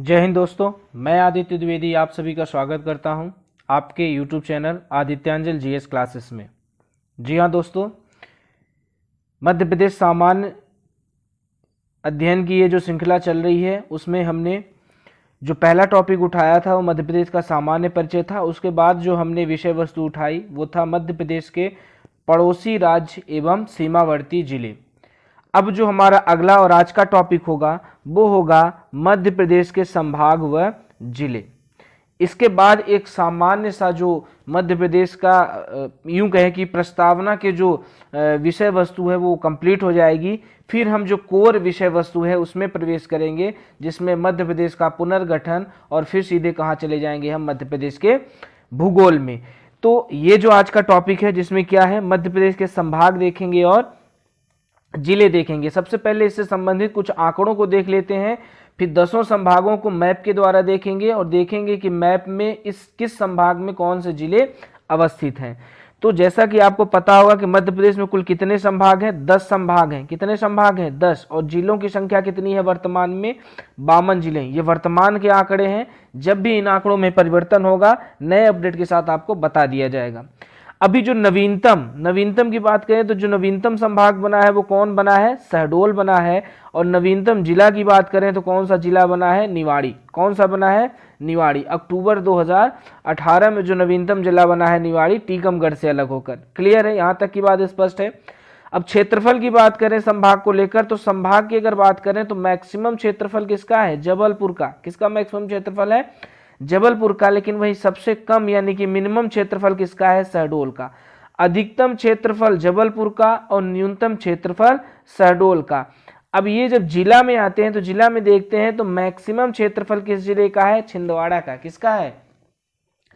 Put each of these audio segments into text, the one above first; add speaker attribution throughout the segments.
Speaker 1: जय हिंद दोस्तों, मैं आदित्य द्विवेदी आप सभी का स्वागत करता हूं आपके YouTube चैनल आदित्यांजल जीएस क्लासेस में। जी हाँ दोस्तों, मध्य प्रदेश सामान्य अध्ययन की ये जो श्रृंखला चल रही है उसमें हमने जो पहला टॉपिक उठाया था वो मध्य प्रदेश का सामान्य परिचय था। उसके बाद जो हमने विषय वस्तु उठाई वो था मध्य प्रदेश के पड़ोसी राज्य एवं सीमावर्ती जिले। अब जो हमारा अगला और आज का टॉपिक होगा वो होगा मध्य प्रदेश के संभाग व जिले। इसके बाद एक सामान्य सा जो मध्य प्रदेश का यूं कहें कि प्रस्तावना के जो विषय वस्तु है वो कंप्लीट हो जाएगी। फिर हम जो कोर विषय वस्तु है उसमें प्रवेश करेंगे जिसमें मध्य प्रदेश का पुनर्गठन और फिर सीधे कहाँ चले जाएंगे हम मध्य प्रदेश के भूगोल में। तो ये जो आज का टॉपिक है जिसमें क्या है मध्य प्रदेश के संभाग देखेंगे और जिले देखेंगे। सबसे पहले इससे संबंधित कुछ आंकड़ों को देख लेते हैं, फिर 10 संभागों को मैप के द्वारा देखेंगे और देखेंगे कि मैप में इस किस संभाग में कौन से जिले अवस्थित हैं। तो जैसा कि आपको पता होगा कि मध्य प्रदेश में कुल कितने संभाग हैं? 10 संभाग हैं। कितने संभाग हैं? 10। और जिलों की संख्या कितनी है वर्तमान में? 52 जिले। ये वर्तमान के आंकड़े हैं। जब भी इन आंकड़ों में परिवर्तन होगा नए अपडेट के साथ आपको बता दिया जाएगा। अभी जो नवीनतम की बात करें तो जो नवीनतम संभाग बना है वो कौन बना है? शहडोल बना है। और नवीनतम जिला की बात करें तो कौन सा जिला बना है? निवाड़ी। कौन सा बना है? निवाड़ी। अक्टूबर 2018 में जो नवीनतम जिला बना है निवाड़ी, टीकमगढ़ से अलग होकर। क्लियर है? यहाँ तक की बात स्पष्ट है। अब क्षेत्रफल की बात करें संभाग को लेकर तो संभाग की अगर बात करें तो मैक्सिमम क्षेत्रफल किसका है? जबलपुर का। किसका मैक्सिमम क्षेत्रफल है? जबलपुर का। लेकिन वही सबसे कम यानी कि मिनिमम क्षेत्रफल किसका है? शहडोल का। अधिकतम क्षेत्रफल जबलपुर का और न्यूनतम क्षेत्रफल शहडोल का। अब ये जब जिला में आते हैं तो जिला में देखते हैं तो मैक्सिमम क्षेत्रफल किस जिले का है? छिंदवाड़ा का। किसका है?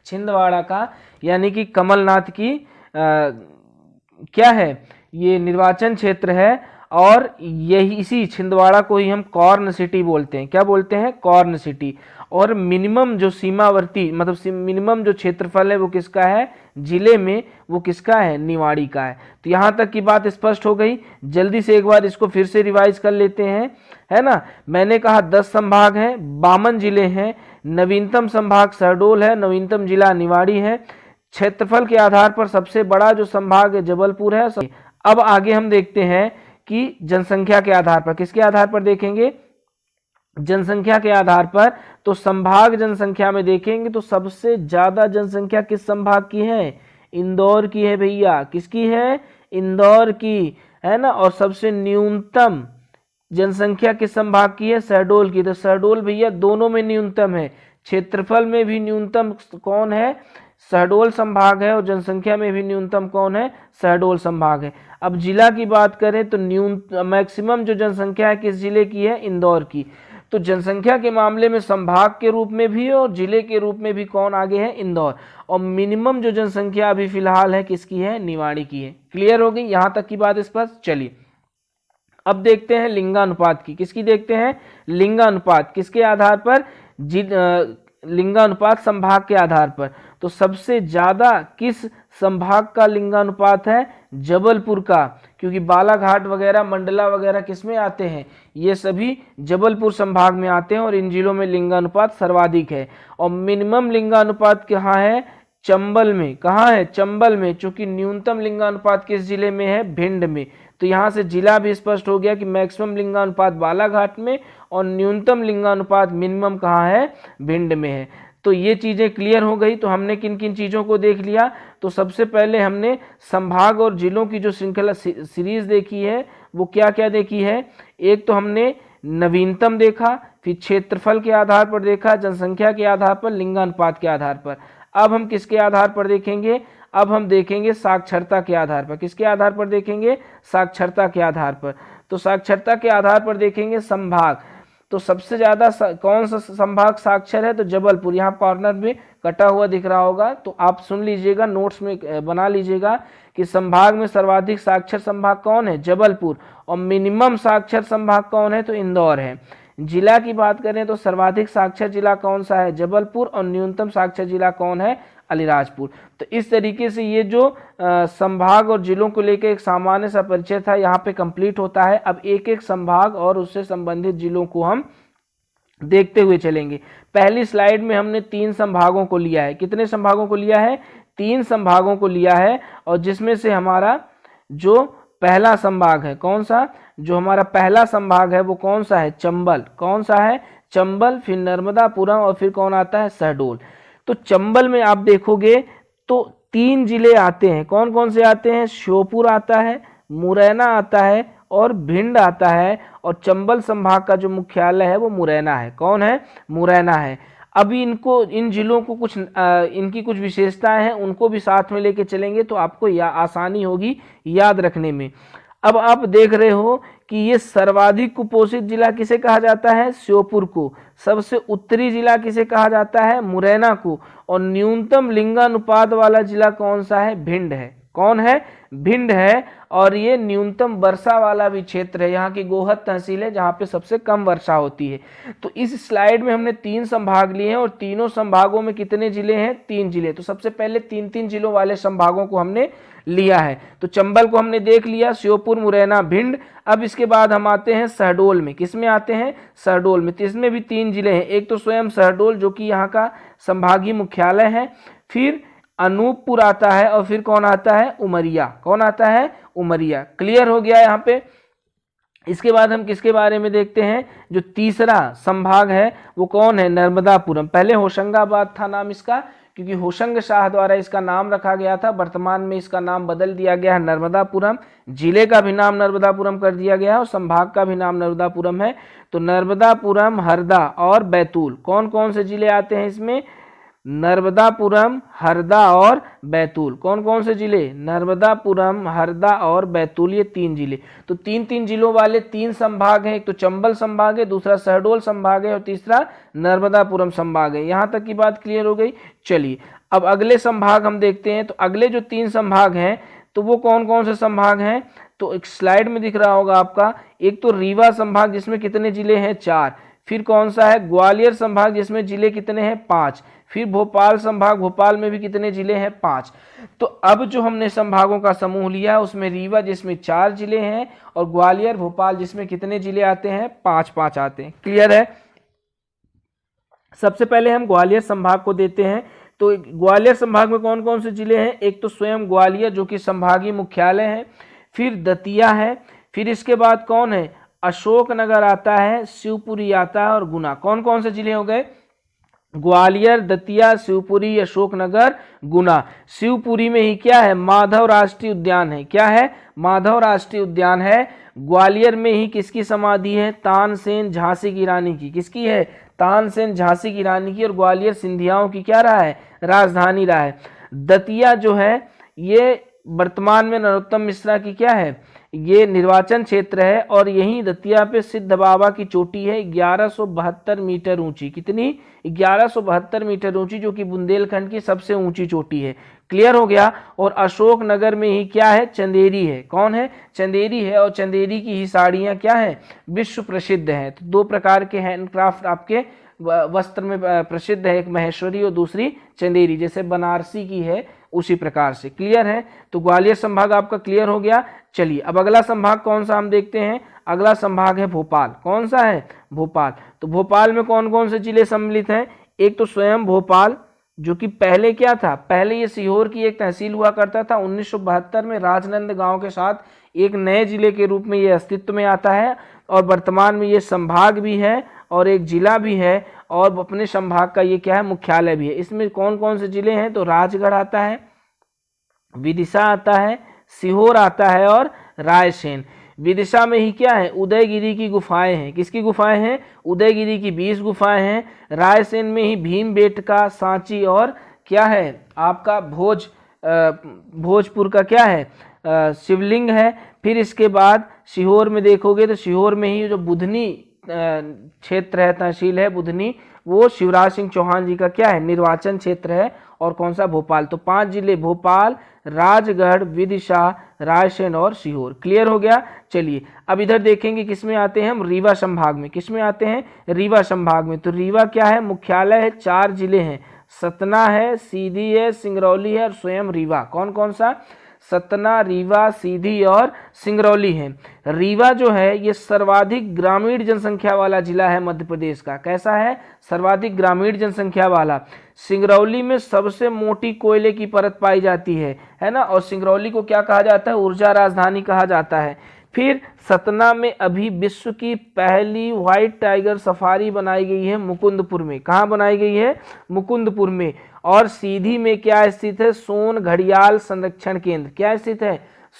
Speaker 1: छिंदवाड़ा का। यानी कि कमलनाथ की क्या है ये निर्वाचन क्षेत्र है और यही इसी छिंदवाड़ा को ही हम कॉर्न सिटी बोलते हैं। क्या बोलते हैं? Corn city. और मिनिमम जो सीमावर्ती मतलब मिनिमम जो क्षेत्रफल है वो किसका है? जिले में वो किसका है? निवाड़ी का है। तो यहाँ तक की बात स्पष्ट हो गई। जल्दी से एक बार इसको फिर से रिवाइज कर लेते हैं, है ना। मैंने कहा 10 संभाग हैं, 52 जिले हैं, नवीनतम संभाग शहडोल है, नवीनतम जिला निवाड़ी है। क्षेत्रफल के आधार पर सबसे बड़ा जो संभाग है जबलपुर है। अब आगे हम देखते हैं कि जनसंख्या के आधार पर, किसके आधार पर देखेंगे? जनसंख्या के आधार पर। तो संभाग जनसंख्या में देखेंगे तो सबसे ज्यादा जनसंख्या किस संभाग की है? इंदौर की है भैया। किसकी है? इंदौर की, है ना। और सबसे न्यूनतम जनसंख्या किस संभाग की है? शहडोल की। तो शहडोल भैया दोनों में न्यूनतम है, क्षेत्रफल में भी न्यूनतम कौन है? शहडोल संभाग है। और जनसंख्या में भी न्यूनतम कौन है? शहडोल संभाग है। अब जिला की बात करें तो मैक्सिमम जो जनसंख्या है किस जिले की है? इंदौर की। तो जनसंख्या के मामले में संभाग के रूप में भी और जिले के रूप में भी कौन आगे है? इंदौर। और मिनिमम जो जनसंख्या अभी फिलहाल है किसकी है? निवाड़ी की है। क्लियर हो गई यहाँ तक की बात स्पष्ट। चलिए अब देखते हैं लिंगानुपात की। किसकी देखते हैं? लिंगानुपात। किसके आधार पर? लिंगानुपात संभाग के आधार पर। तो सबसे ज्यादा किस संभाग का लिंगानुपात है? जबलपुर का। क्योंकि बालाघाट वगैरह मंडला वगैरह किसमें आते हैं? ये सभी जबलपुर संभाग में आते हैं और इन जिलों में लिंगानुपात सर्वाधिक है। और मिनिमम लिंगानुपात कहाँ है? चंबल में। कहाँ है? चंबल में। चूंकि न्यूनतम लिंगानुपात किस जिले में है? भिंड में। तो यहाँ से जिला भी स्पष्ट हो गया कि मैक्सिमम लिंगानुपात बालाघाट में और न्यूनतम लिंगानुपात मिनिमम कहाँ है? भिंड में है। तो ये चीजें क्लियर हो गई। तो हमने किन किन चीजों को देख लिया? तो सबसे पहले हमने संभाग और जिलों की जो श्रृंखला सीरीज देखी है वो क्या क्या देखी है? एक तो हमने नवीनतम देखा, फिर क्षेत्रफल के आधार पर देखा, जनसंख्या के आधार पर, लिंगानुपात के आधार पर। अब हम किसके आधार पर देखेंगे? अब हम देखेंगे साक्षरता के आधार पर। किसके आधार पर देखेंगे? साक्षरता के आधार पर। तो साक्षरता के आधार पर देखेंगे संभाग। तो सबसे ज्यादा कौन सा संभाग साक्षर है? तो जबलपुर। यहाँ कॉर्नर में कटा हुआ दिख रहा होगा तो आप सुन लीजिएगा, नोट्स में बना लीजिएगा कि संभाग में सर्वाधिक साक्षर संभाग कौन है? जबलपुर। और मिनिमम साक्षर संभाग कौन है? तो इंदौर है। जिला की बात करें तो सर्वाधिक साक्षर जिला कौन सा है? जबलपुर। और न्यूनतम साक्षर जिला कौन है? अलीराजपुर। तो इस तरीके से ये जो संभाग और जिलों को लेकर एक सामान्य सा परिचय था यहाँ पे कंप्लीट होता है। अब एक एक संभाग और उससे संबंधित जिलों को हम देखते हुए चलेंगे। पहली स्लाइड में हमने 3 संभागों को लिया है। कितने संभागों को लिया है? 3 संभागों को लिया है, और जिसमें से हमारा जो पहला संभाग है, कौन सा? जो हमारा पहला संभाग है वो कौन सा है? चंबल। कौन सा है? चंबल, फिर नर्मदापुरम, और फिर कौन आता है? शहडोल। तो चंबल में आप देखोगे तो 3 जिले आते हैं। कौन कौन से आते हैं? श्योपुर आता है, मुरैना आता है और भिंड आता है। और चंबल संभाग का जो मुख्यालय है वो मुरैना है। कौन है? मुरैना है। अभी इन जिलों को इनकी कुछ विशेषताएं हैं, उनको भी साथ में लेके चलेंगे तो आपको आसानी होगी याद रखने में। अब आप देख रहे हो कि ये सर्वाधिक कुपोषित जिला किसे कहा जाता है? श्योपुर को। सबसे उत्तरी जिला किसे कहा जाता है? मुरैना को। और न्यूनतम लिंगानुपात वाला जिला कौन सा है? भिंड है। कौन है? भिंड है। और ये न्यूनतम वर्षा वाला भी क्षेत्र है। यहाँ की गोहद तहसील है जहाँ पे सबसे कम वर्षा होती है। तो इस स्लाइड में हमने 3 संभाग लिए हैं, और तीनों संभागों में कितने जिले हैं? 3 जिले। तो सबसे पहले 3-3 जिलों वाले संभागों को हमने लिया है। तो चंबल को हमने देख लिया, श्योपुर, मुरैना, भिंड। अब इसके बाद हम आते हैं शहडोल में। किस में आते हैं? शहडोल में। तो इसमें भी 3 जिले हैं। एक तो स्वयं शहडोल जो कि यहाँ का संभागीय मुख्यालय है, फिर अनूपपुर आता है, और फिर कौन आता है? उमरिया। कौन आता है? उमरिया। क्लियर हो गया यहाँ पे। इसके बाद हम किसके बारे में देखते हैं? जो तीसरा संभाग है वो कौन है? नर्मदापुरम। पहले होशंगाबाद था नाम इसका, क्योंकि होशंग शाह द्वारा इसका नाम रखा गया था। वर्तमान में इसका नाम बदल दिया गया है नर्मदापुरम। जिले का भी नाम नर्मदापुरम कर दिया गया है, और संभाग का भी नाम नर्मदापुरम है। तो नर्मदापुरम, हरदा और बैतूल, कौन कौन से जिले आते हैं इसमें? नर्मदापुरम, हरदा और बैतूल। कौन कौन से जिले? नर्मदापुरम, हरदा और बैतूल, ये 3 जिले। तो 3-3 जिलों वाले 3 संभाग हैं। एक तो चंबल संभाग है, दूसरा शहडोल संभाग है, और तीसरा नर्मदापुरम संभाग है। यहां तक की बात क्लियर हो गई। चलिए अब अगले संभाग हम देखते हैं। तो अगले जो 3 संभाग हैं तो वो कौन कौन से संभाग हैं? तो एक स्लाइड में दिख रहा होगा आपका। एक तो रीवा संभाग जिसमें कितने जिले हैं? 4। फिर कौन सा है? ग्वालियर संभाग जिसमें जिले कितने हैं? 5। फिर भोपाल संभाग, भोपाल में भी कितने जिले हैं? 5। तो अब जो हमने संभागों का समूह लिया है उसमें रीवा जिसमें 4 जिले हैं, और ग्वालियर, भोपाल जिसमें कितने जिले आते हैं? 5-5 आते हैं। क्लियर है? सबसे पहले हम ग्वालियर संभाग को देते हैं। तो ग्वालियर संभाग में कौन कौन से जिले हैं? एक तो स्वयं ग्वालियर जो कि संभागीय मुख्यालय है, फिर दतिया है, फिर इसके बाद कौन है? अशोकनगर आता है, शिवपुरी आता है, और गुना। कौन कौन से जिले हो गए? ग्वालियर, दतिया, शिवपुरी, अशोकनगर, गुना। शिवपुरी में ही क्या है? माधव राष्ट्रीय उद्यान है। क्या है? माधव राष्ट्रीय उद्यान है। ग्वालियर में ही किसकी समाधि है? तानसेन झांसी की रानी की। किसकी है? तानसेन झांसी की रानी की। और ग्वालियर सिंधियाओं की क्या रहा है? राजधानी रहा है। दतिया जो है ये वर्तमान में नरोत्तम मिश्रा की क्या है? ये निर्वाचन क्षेत्र है, और यहीं दतिया पे सिद्ध बाबा की चोटी है 1172 मीटर ऊंची। कितनी? 1172 मीटर ऊंची, जो कि बुंदेलखंड की सबसे ऊंची चोटी है। क्लियर हो गया? और अशोकनगर में ही क्या है? चंदेरी है। कौन है? चंदेरी है। और चंदेरी की ही साड़ियाँ क्या है? विश्व प्रसिद्ध हैं। तो 2 प्रकार के हैंडक्राफ्ट आपके वस्त्र में प्रसिद्ध है, एक महेश्वरी और दूसरी चंदेरी, जैसे बनारसी की है उसी प्रकार से। क्लियर है? तो ग्वालियर संभाग आपका क्लियर हो गया। चलिए अब अगला संभाग कौन सा हम देखते हैं। अगला संभाग है भोपाल। कौन सा है? भोपाल। तो भोपाल में कौन कौन से जिले सम्मिलित हैं? एक तो स्वयं भोपाल जो कि पहले क्या था? पहले ये सीहोर की एक तहसील हुआ करता था। 1972 में राजनंद गांव के साथ एक नए जिले के रूप में ये अस्तित्व में आता है, और वर्तमान में ये संभाग भी है और एक जिला भी है, और अपने संभाग का ये क्या है? मुख्यालय भी है। इसमें कौन कौन से जिले हैं? तो राजगढ़ आता है, विदिशा आता है, सीहोर आता है, और रायसेन। विदिशा में ही क्या है? उदयगिरी की गुफाएं हैं। किसकी गुफाएं हैं? उदयगिरी की 20 गुफाएं हैं। रायसेन में ही भीमबेटका, सांची, और क्या है आपका भोजपुर का क्या है? शिवलिंग है। फिर इसके बाद सीहोर में देखोगे तो सीहोर में ही जो बुधनी क्षेत्र है, तहसील है बुधनी, वो शिवराज सिंह चौहान जी का क्या है? निर्वाचन क्षेत्र है। और कौन सा? भोपाल। तो 5 जिले भोपाल, राजगढ़, विदिशा, रायसेन और सीहोर। क्लियर हो गया? चलिए अब इधर देखेंगे किसमें आते हैं हम? रीवा संभाग में। किसमें आते हैं? रीवा संभाग में। तो रीवा क्या है? मुख्यालय है। 4 जिले हैं, सतना है, सीधी है, सिंगरौली है और स्वयं रीवा। कौन कौन सा? सतना, रीवा, सीधी और सिंगरौली है। रीवा जो है ये सर्वाधिक ग्रामीण जनसंख्या वाला जिला है मध्य प्रदेश का। कैसा है? सर्वाधिक ग्रामीण जनसंख्या वाला। सिंगरौली में सबसे मोटी कोयले की परत पाई जाती है ना, और सिंगरौली को क्या कहा जाता है? ऊर्जा राजधानी कहा जाता है। फिर सतना में अभी विश्व की पहली व्हाइट टाइगर सफारी बनाई गई है मुकुंदपुर में। कहाँ बनाई गई है? मुकुंदपुर में। और सीधी में क्या स्थित है? सोन घड़ियाल संरक्षण केंद्र। क्या स्थित है?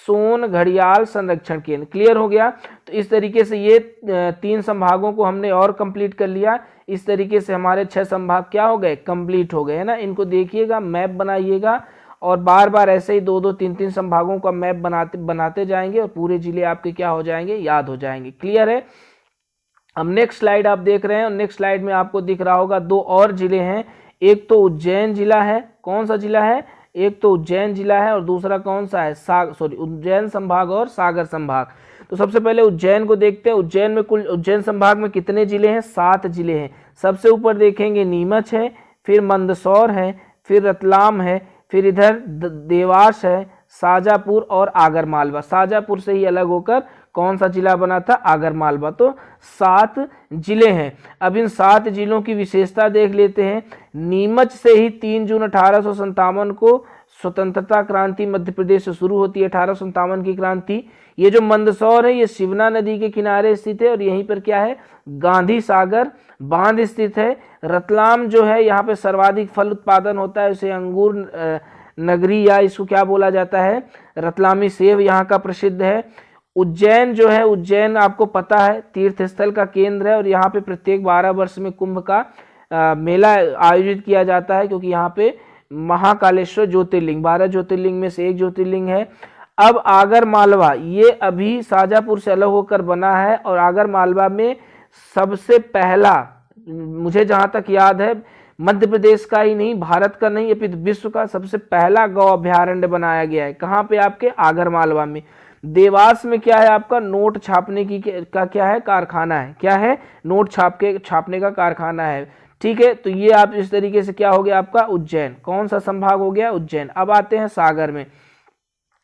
Speaker 1: सोन घड़ियाल संरक्षण केंद्र। क्लियर हो गया? तो इस तरीके से ये 3 संभागों को हमने और कंप्लीट कर लिया। इस तरीके से हमारे 6 संभाग क्या हो गए? कंप्लीट हो गए, है ना। इनको देखिएगा, मैप बनाइएगा और बार बार ऐसे ही 2-2, 3-3 संभागों का मैप बनाते जाएंगे और पूरे जिले आपके क्या हो जाएंगे? याद हो जाएंगे। क्लियर है? अब नेक्स्ट स्लाइड आप देख रहे हैं और नेक्स्ट स्लाइड में आपको दिख रहा होगा 2 और जिले हैं। एक तो उज्जैन जिला है। कौन सा जिला है? एक तो उज्जैन जिला है और दूसरा कौन सा है? उज्जैन संभाग और सागर संभाग। तो सबसे पहले उज्जैन को देखते हैं। उज्जैन में कुल उज्जैन संभाग में कितने जिले हैं? 7 जिले हैं। सबसे ऊपर देखेंगे नीमच है, फिर मंदसौर है, फिर रतलाम है, फिर इधर देवास है, शाजापुर और आगरमालवा। शाजापुर से ही अलग होकर कौन सा जिला बना था? आगरमालवा। तो 7 जिले हैं। अब इन 7 जिलों की विशेषता देख लेते हैं। नीमच से ही 3 जून 1857 को स्वतंत्रता क्रांति मध्य प्रदेश से शुरू होती है। 1857 की क्रांति। ये जो मंदसौर है ये शिवना नदी के किनारे स्थित है और यहीं पर क्या है? गांधी सागर बांध स्थित है। रतलाम जो है यहाँ पे सर्वाधिक फल उत्पादन होता है, इसे अंगूर नगरी या इसको क्या बोला जाता है? रतलामी सेब यहाँ का प्रसिद्ध है। उज्जैन जो है, उज्जैन आपको पता है तीर्थ स्थल का केंद्र है और यहाँ पे प्रत्येक 12 वर्ष में कुंभ का मेला आयोजित किया जाता है, क्योंकि यहाँ पे महाकालेश्वर ज्योतिर्लिंग 12 ज्योतिर्लिंग में से एक ज्योतिर्लिंग है। अब आगरमालवा ये अभी शाजापुर से अलग होकर बना है और आगरमालवा में सबसे पहला, मुझे जहां तक याद है, मध्य प्रदेश का ही नहीं, भारत का नहीं, अपितु विश्व का सबसे पहला गौ अभ्यारण्य बनाया गया है। कहाँ पे? आपके आगरमालवा में। देवास में क्या है? आपका नोट छापने का क्या है? कारखाना है। क्या है? नोट छापने का कारखाना है। ठीक है, तो ये आप इस तरीके से क्या हो गया आपका? उज्जैन। कौन सा संभाग हो गया? उज्जैन। अब आते हैं सागर में।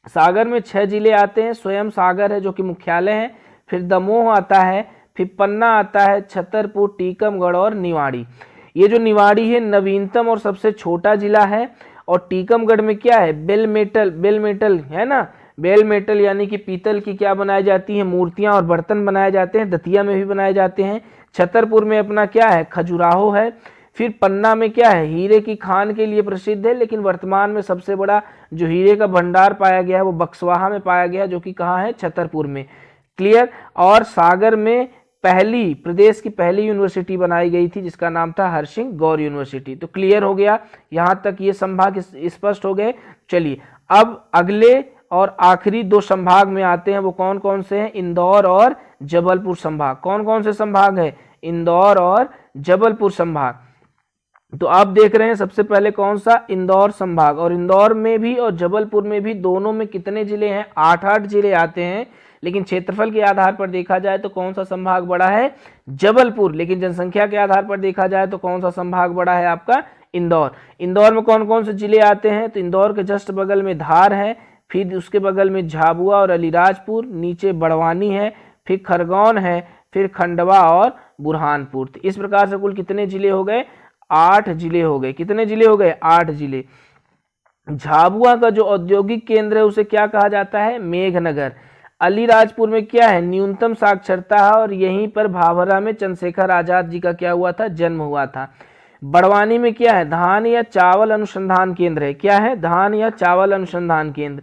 Speaker 1: सागर में 6 जिले आते हैं। स्वयं सागर है जो कि मुख्यालय है, फिर दमोह आता है, फिर पन्ना आता है, छतरपुर, टीकमगढ़ और निवाड़ी। ये जो निवाड़ी है नवीनतम और सबसे छोटा जिला है। और टीकमगढ़ में क्या है? बेल मेटल है ना, बेल मेटल यानी कि पीतल की क्या बनाई जाती है? मूर्तियां और बर्तन बनाए जाते हैं। दतिया में भी बनाए जाते हैं। छतरपुर में अपना क्या है? खजुराहो है। फिर पन्ना में क्या है? हीरे की खान के लिए प्रसिद्ध है, लेकिन वर्तमान में सबसे बड़ा जो हीरे का भंडार पाया गया है वो बक्सवाहा में पाया गया, जो कि कहाँ है? छतरपुर में। क्लियर? और सागर में प्रदेश की पहली यूनिवर्सिटी बनाई गई थी जिसका नाम था हरसिंह गौर यूनिवर्सिटी। तो क्लियर हो गया, यहाँ तक ये संभाग स्पष्ट हो गए। चलिए अब अगले और आखिरी 2 संभाग में आते हैं। वो कौन कौन से हैं? इंदौर और जबलपुर संभाग। कौन कौन से संभाग है? इंदौर और जबलपुर संभाग। तो आप देख रहे हैं सबसे पहले कौन सा? इंदौर संभाग। और इंदौर में भी और जबलपुर में भी दोनों में कितने जिले हैं? 8-8 जिले आते हैं। लेकिन क्षेत्रफल के आधार पर देखा जाए तो कौन सा संभाग बड़ा है? जबलपुर। लेकिन जनसंख्या के आधार पर देखा जाए तो कौन सा संभाग बड़ा है? आपका इंदौर। इंदौर में कौन कौन से जिले आते हैं? तो इंदौर के जस्ट बगल में धार है, फिर उसके बगल में झाबुआ और अलीराजपुर, नीचे बड़वानी है, फिर खरगोन है, फिर खंडवा और बुरहानपुर। तो इस प्रकार से कुल कितने जिले हो गए? 8 जिले हो गए। कितने जिले हो गए? 8 जिले। झाबुआ का जो औद्योगिक केंद्र है उसे क्या कहा जाता है? मेघनगर। अलीराजपुर में क्या है? न्यूनतम साक्षरता है और यहीं पर भाभरा में चंद्रशेखर आजाद जी का क्या हुआ था? जन्म हुआ था। बड़वानी में क्या है? धान या चावल अनुसंधान केंद्र है। क्या है? धान या चावल अनुसंधान केंद्र।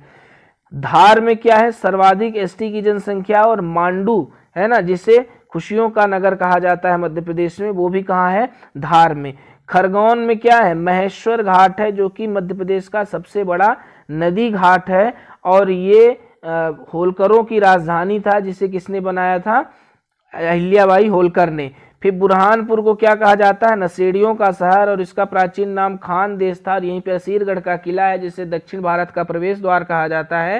Speaker 1: धार में क्या है? सर्वाधिक एसटी की जनसंख्या और मांडू है ना, जिसे खुशियों का नगर कहा जाता है मध्य प्रदेश में, वो भी कहाँ है? धार में। खरगोन में क्या है? महेश्वर घाट है, जो कि मध्य प्रदेश का सबसे बड़ा नदी घाट है और ये होलकरों की राजधानी था, जिसे किसने बनाया था? अहिल्याबाई होलकर ने। फिर बुरहानपुर को क्या कहा जाता है? नशेड़ियों का शहर और इसका प्राचीन नाम खान देश था। और यहीं पर असीरगढ़ का किला है, जिसे दक्षिण भारत का प्रवेश द्वार कहा जाता है।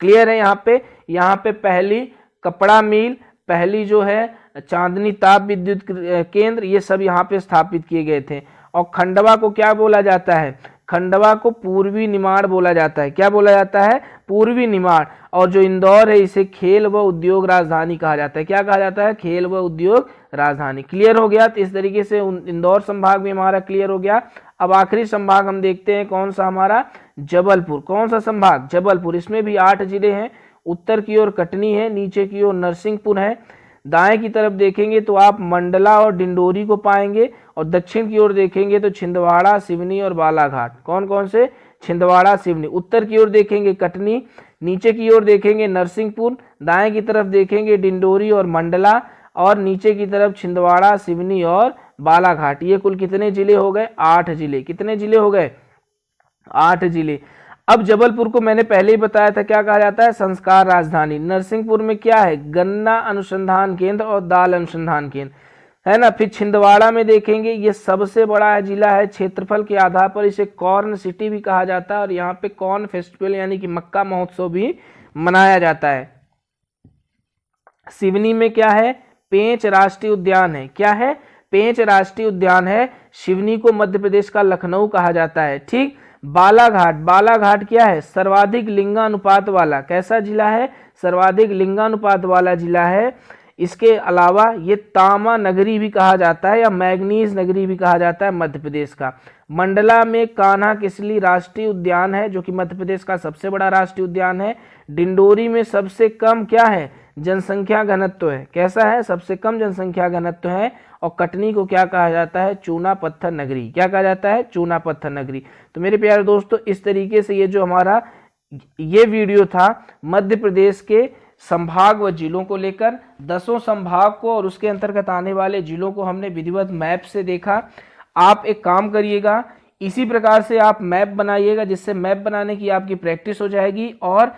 Speaker 1: क्लियर है? यहाँ पे पहली कपड़ा मिल, पहली जो है चांदनी ताप विद्युत केंद्र, ये सब यहाँ पे स्थापित किए गए थे। और खंडवा को क्या बोला जाता है? खंडवा को पूर्वी निमाड़ बोला जाता है। क्या बोला जाता है? पूर्वी निमाड़। और जो इंदौर है इसे खेल व उद्योग राजधानी कहा जाता है। क्या कहा जाता है? खेल व उद्योग राजधानी। क्लियर हो गया? तो इस तरीके से इंदौर संभाग में हमारा क्लियर हो गया। अब आखिरी संभाग हम देखते हैं कौन सा हमारा? जबलपुर। कौन सा संभाग? जबलपुर। इसमें भी 8 जिले हैं। उत्तर की ओर कटनी है, नीचे की ओर नरसिंहपुर है, दाएं की तरफ देखेंगे तो आप मंडला और डिंडोरी को पाएंगे, और दक्षिण की ओर देखेंगे तो छिंदवाड़ा, सिवनी और बालाघाट। कौन कौन से? छिंदवाड़ा, सिवनी। उत्तर की ओर देखेंगे कटनी, नीचे की ओर देखेंगे नरसिंहपुर, दाएं की तरफ देखेंगे डिंडोरी और मंडला, और नीचे की तरफ छिंदवाड़ा, सिवनी और बालाघाट। ये कुल कितने जिले हो गए? 8 जिले। कितने जिले हो गए? 8 जिले। अब जबलपुर को मैंने पहले ही बताया था क्या कहा जाता है? संस्कार राजधानी। नरसिंहपुर में क्या है? गन्ना अनुसंधान केंद्र और दाल अनुसंधान केंद्र, है ना। फिर छिंदवाड़ा में देखेंगे, ये सबसे बड़ा जिला है, क्षेत्रफल के आधार पर इसे कॉर्न सिटी भी कहा जाता है, और यहाँ पे कॉर्न फेस्टिवल यानी कि मक्का महोत्सव भी मनाया जाता है। सिवनी में क्या है? पेंच राष्ट्रीय उद्यान है। क्या है? पेंच राष्ट्रीय उद्यान है। सिवनी को मध्य प्रदेश का लखनऊ कहा जाता है। ठीक। बालाघाट, बालाघाट क्या है? सर्वाधिक लिंगानुपात वाला। कैसा जिला है? सर्वाधिक लिंगानुपात वाला जिला है। इसके अलावा ये तामा नगरी भी कहा जाता है, या मैग्नीज नगरी भी कहा जाता है मध्य प्रदेश का। मंडला में कान्हा किसली राष्ट्रीय उद्यान है, जो कि मध्य प्रदेश का सबसे बड़ा राष्ट्रीय उद्यान है। डिंडोरी में सबसे कम क्या है? जनसंख्या घनत्व है। कैसा है? सबसे कम जनसंख्या घनत्व है। और कटनी को क्या कहा जाता है? चूना पत्थर नगरी। क्या कहा जाता है? चूना पत्थर नगरी। तो मेरे प्यारे दोस्तों, इस तरीके से ये जो हमारा ये वीडियो था मध्य प्रदेश के संभाग व जिलों को लेकर, 10 संभाग को और उसके अंतर्गत आने वाले जिलों को हमने विधिवत मैप से देखा। आप एक काम करिएगा, इसी प्रकार से आप मैप बनाइएगा, जिससे मैप बनाने की आपकी प्रैक्टिस हो जाएगी। और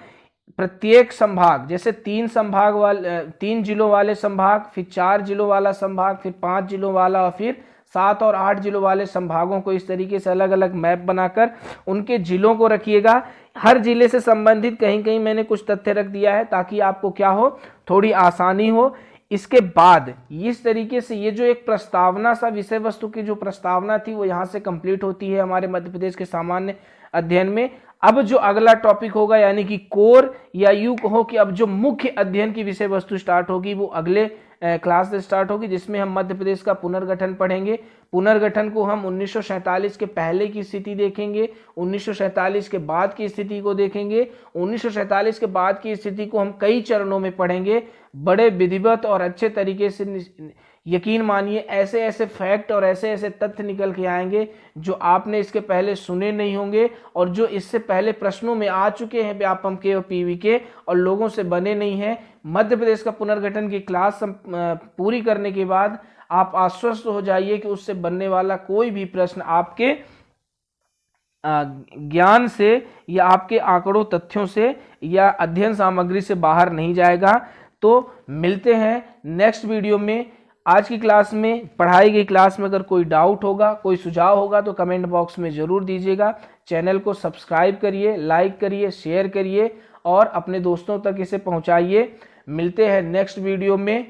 Speaker 1: प्रत्येक संभाग, जैसे 3 जिलों वाले संभाग, फिर 4 जिलों वाला संभाग, फिर 5 जिलों वाला, और फिर 7 और 8 जिलों वाले संभागों को इस तरीके से अलग अलग मैप बनाकर उनके जिलों को रखिएगा। हर जिले से संबंधित कहीं कहीं मैंने कुछ तथ्य रख दिया है, ताकि आपको क्या हो? थोड़ी आसानी हो। इसके बाद इस तरीके से ये जो एक प्रस्तावना सा, विषय वस्तु की जो प्रस्तावना थी, वो यहाँ से कंप्लीट होती है हमारे मध्य प्रदेश के सामान्य अध्ययन में। अब जो अगला टॉपिक होगा, यानी कि कोर, या यूं कहो कि अब जो मुख्य अध्ययन की विषय वस्तु स्टार्ट होगी, वो अगले क्लास से स्टार्ट होगी, जिसमें हम मध्य प्रदेश का पुनर्गठन पढ़ेंगे। पुनर्गठन को हम 1947 के पहले की स्थिति देखेंगे, 1947 के बाद की स्थिति को देखेंगे। 1947 के बाद की स्थिति को हम कई चरणों में पढ़ेंगे, बड़े विधिवत और अच्छे तरीके से। यकीन मानिए, ऐसे ऐसे फैक्ट और ऐसे ऐसे तथ्य निकल के आएंगे जो आपने इसके पहले सुने नहीं होंगे, और जो इससे पहले प्रश्नों में आ चुके हैं व्यापम के और पीवी के, और लोगों से बने नहीं हैं। मध्य प्रदेश का पुनर्गठन की क्लास पूरी करने के बाद आप आश्वस्त हो जाइए कि उससे बनने वाला कोई भी प्रश्न आपके ज्ञान से, या आपके आंकड़ों तथ्यों से, या अध्ययन सामग्री से बाहर नहीं जाएगा। तो मिलते हैं नेक्स्ट वीडियो में। आज की क्लास में, पढ़ाई गई क्लास में अगर कोई डाउट होगा, कोई सुझाव होगा, तो कमेंट बॉक्स में ज़रूर दीजिएगा। चैनल को सब्सक्राइब करिए, लाइक करिए, शेयर करिए, और अपने दोस्तों तक इसे पहुंचाइए। मिलते हैं नेक्स्ट वीडियो में।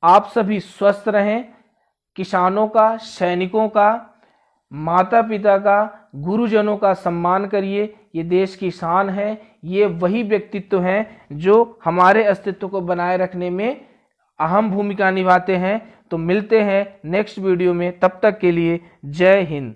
Speaker 1: आप सभी स्वस्थ रहें। किसानों का, सैनिकों का, माता पिता का, गुरुजनों का सम्मान करिए। ये देश की शान है। ये वही व्यक्तित्व हैं जो हमारे अस्तित्व को बनाए रखने में अहम भूमिका निभाते हैं। तो मिलते हैं नेक्स्ट वीडियो में, तब तक के लिए जय हिंद।